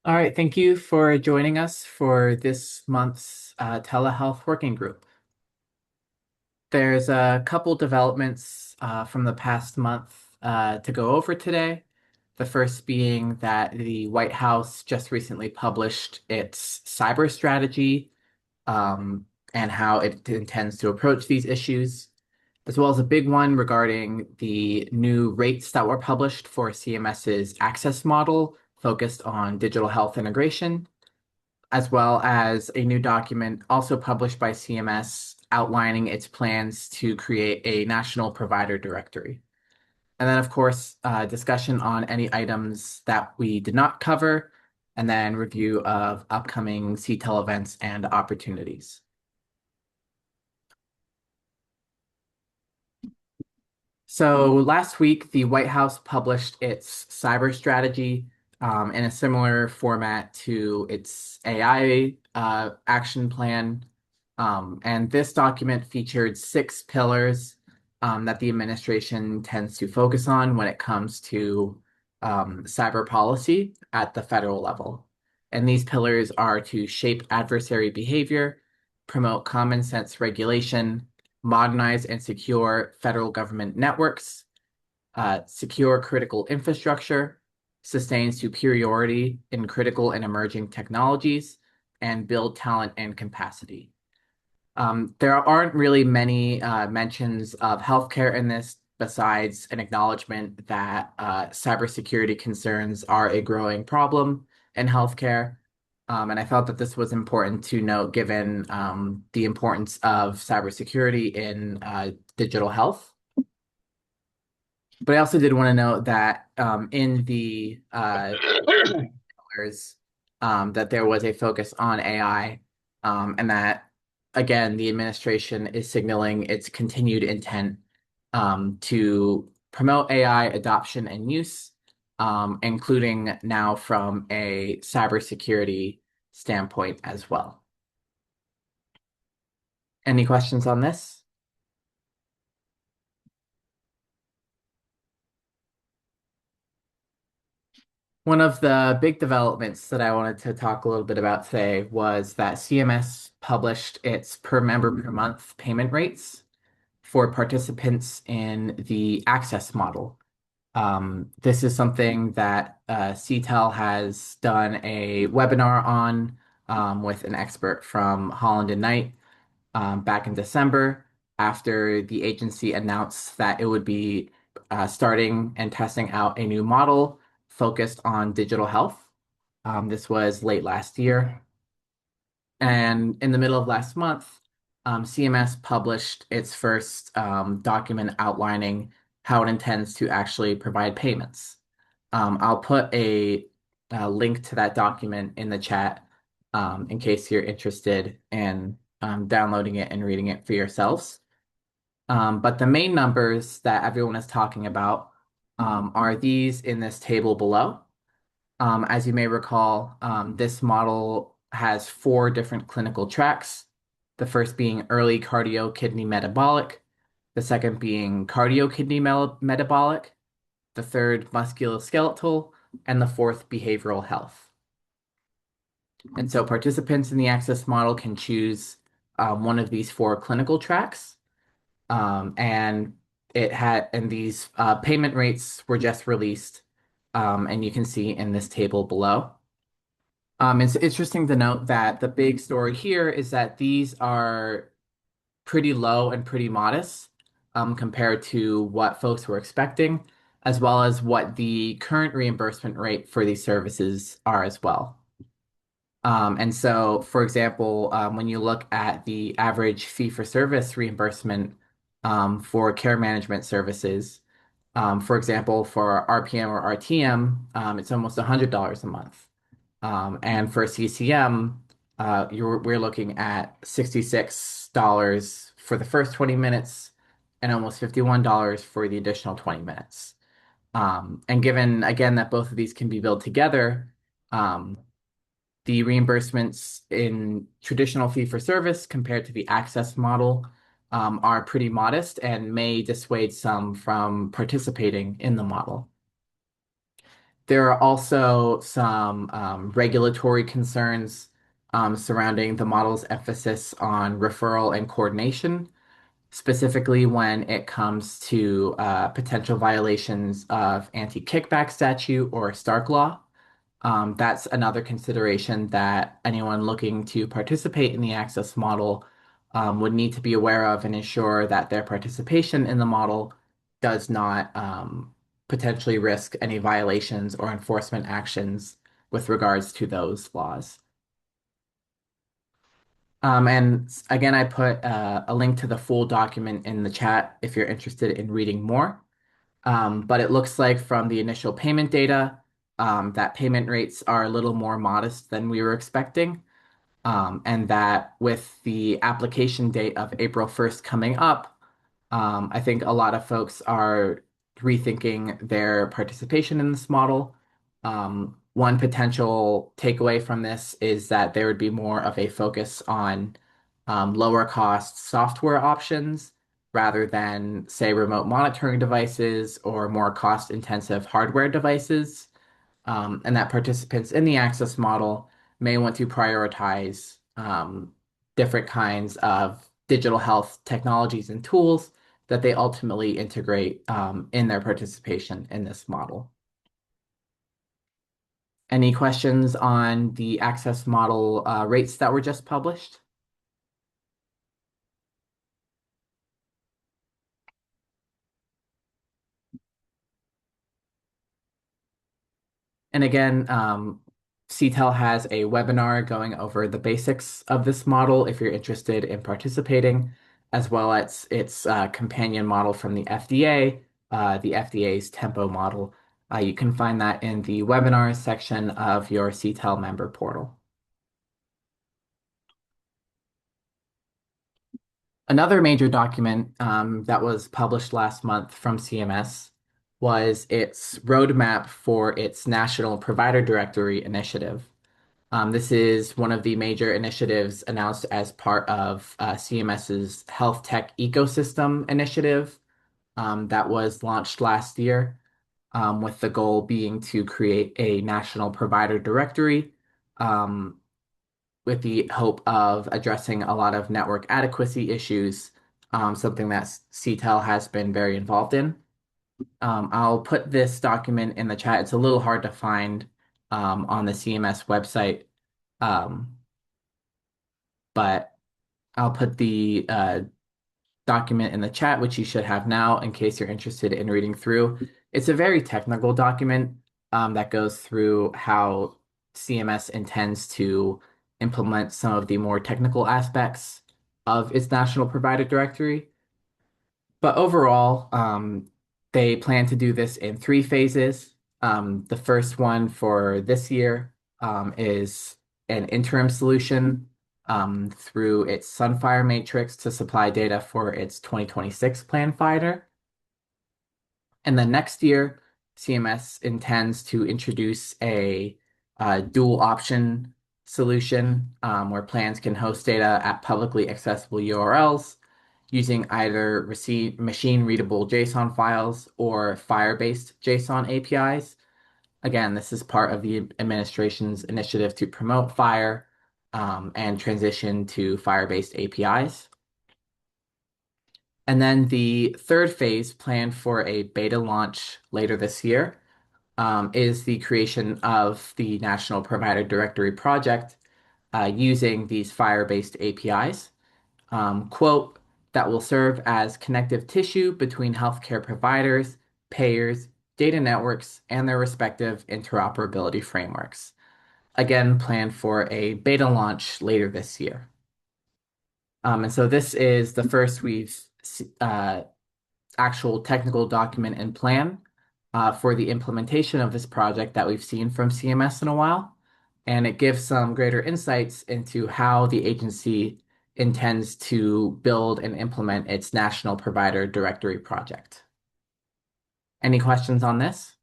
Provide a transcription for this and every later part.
All right, thank you for joining us for this month's telehealth working group. There's a couple developments from the past month to go over today. The first being that the White House just recently published its cyber strategy and how it intends to approach these issues, as well as a big one regarding the new rates that were published for CMS's access model focused on digital health integration, as well as a new document also published by CMS outlining its plans to create a national provider directory. And then, of course, discussion on any items that we did not cover, and then review of upcoming CTeL events and opportunities. So last week, the White House published its cyber strategy in a similar format to its AI action plan. And this document featured six pillars that the administration tends to focus on when it comes to cyber policy at the federal level. And these pillars are to shape adversary behavior, promote common sense regulation, modernize and secure federal government networks, secure critical infrastructure, sustain superiority in critical and emerging technologies, and build talent and capacity. There aren't really many mentions of healthcare in this, besides an acknowledgement that cybersecurity concerns are a growing problem in healthcare. And I felt that this was important to note given the importance of cybersecurity in digital health. But I also did want to note that in the pillars, that there was a focus on AI, and that, again, the administration is signaling its continued intent to promote AI adoption and use, including now from a cybersecurity standpoint as well. Any questions on this? One of the big developments that I wanted to talk a little bit about today was that CMS published its per member per month payment rates for participants in the access model. This is something that CTeL has done a webinar on with an expert from Holland and Knight back in December after the agency announced that it would be starting and testing out a new model focused on digital health. This was late last year. And in the middle of last month, CMS published its first document outlining how it intends to actually provide payments. I'll put a link to that document in the chat in case you're interested in downloading it and reading it for yourselves. But the main numbers that everyone is talking about are these in this table below. As you may recall, this model has four different clinical tracks. The first being early cardio kidney metabolic, the second being cardio kidney metabolic, the third musculoskeletal, and the fourth behavioral health. And so participants in the access model can choose one of these four clinical tracks. And these payment rates were just released, and you can see in this table below. It's interesting to note that the big story here is that these are pretty low and pretty modest compared to what folks were expecting, as well as what the current reimbursement rate for these services are as well. And so, for example, when you look at the average fee-for-service reimbursement for care management services, for example, for RPM or RTM, it's almost $100 a month. And for CCM, we're looking at $66 for the first 20 minutes and almost $51 for the additional 20 minutes. And given, again, that both of these can be billed together, the reimbursements in traditional fee-for-service compared to the access model are pretty modest and may dissuade some from participating in the model. There are also some regulatory concerns surrounding the model's emphasis on referral and coordination, specifically when it comes to potential violations of anti-kickback statute or Stark law. That's another consideration that anyone looking to participate in the access model would need to be aware of and ensure that their participation in the model does not potentially risk any violations or enforcement actions with regards to those laws. And again, I put a link to the full document in the chat if you're interested in reading more. But it looks like from the initial payment data, that payment rates are a little more modest than we were expecting. And that with the application date of April 1st coming up, I think a lot of folks are rethinking their participation in this model. One potential takeaway from this is that there would be more of a focus on lower cost software options rather than, say, remote monitoring devices or more cost intensive hardware devices, and that participants in the access model may want to prioritize different kinds of digital health technologies and tools that they ultimately integrate in their participation in this model. Any questions on the access model rates that were just published? And again, CTeL has a webinar going over the basics of this model if you're interested in participating, as well as its companion model from the FDA's Tempo model. You can find that in the webinars section of your CTeL member portal. Another major document that was published last month from CMS was its roadmap for its National Provider Directory initiative. This is one of the major initiatives announced as part of CMS's Health Tech Ecosystem initiative that was launched last year, with the goal being to create a national provider directory with the hope of addressing a lot of network adequacy issues, something that CTeL has been very involved in. I'll put this document in the chat. It's a little hard to find on the CMS website, um, but I'll put the document in the chat, which you should have now in case you're interested in reading through. It's a very technical document that goes through how CMS intends to implement some of the more technical aspects of its national provider directory. But overall, they plan to do this in three phases. The first one for this year is an interim solution through its Sunfire matrix to supply data for its 2026 plan finder. And then next year, CMS intends to introduce a dual option solution where plans can host data at publicly accessible URLs using either machine readable JSON files or Fire-based JSON APIs. Again, this is part of the administration's initiative to promote Fire and transition to Fire-based APIs. And then the third phase, planned for a beta launch later this year, is the creation of the National Provider Directory project using these Fire-based APIs. Quote, that will serve as connective tissue between healthcare providers, payers, data networks, and their respective interoperability frameworks. Again, planned for a beta launch later this year. And so this is the first actual technical document and plan for the implementation of this project that we've seen from CMS in a while. And it gives some greater insights into how the agency intends to build and implement its National Provider Directory project. Any questions on this?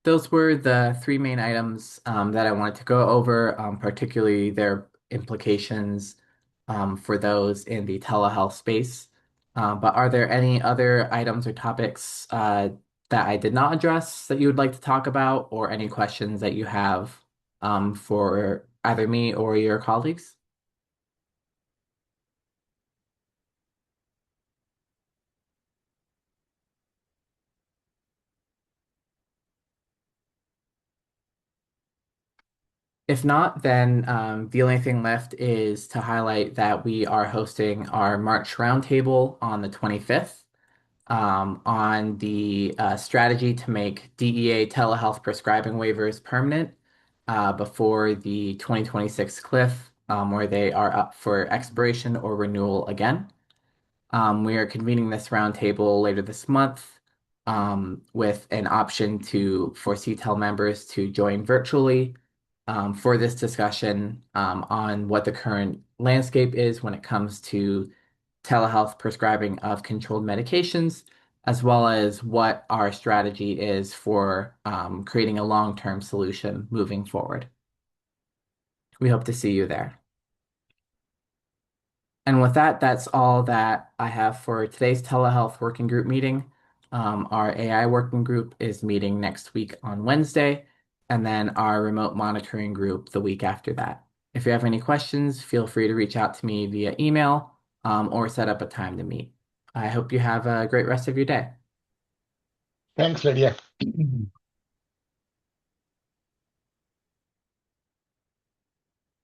Those were the three main items that I wanted to go over, particularly their implications for those in the telehealth space. But are there any other items or topics that I did not address that you would like to talk about, or any questions that you have for either me or your colleagues? If not, then the only thing left is to highlight that we are hosting our March roundtable on the 25th on the strategy to make DEA telehealth prescribing waivers permanent before the 2026 cliff, where they are up for expiration or renewal again. We are convening this roundtable later this month with an option for CTeL members to join virtually for this discussion on what the current landscape is when it comes to telehealth prescribing of controlled medications, as well as what our strategy is for creating a long-term solution moving forward. We hope to see you there. And with that, that's all that I have for today's telehealth working group meeting. Our AI working group is meeting next week on Wednesday, and then our remote monitoring group the week after that. If you have any questions, feel free to reach out to me via email, or set up a time to meet. I hope you have a great rest of your day. Thanks, Lydia.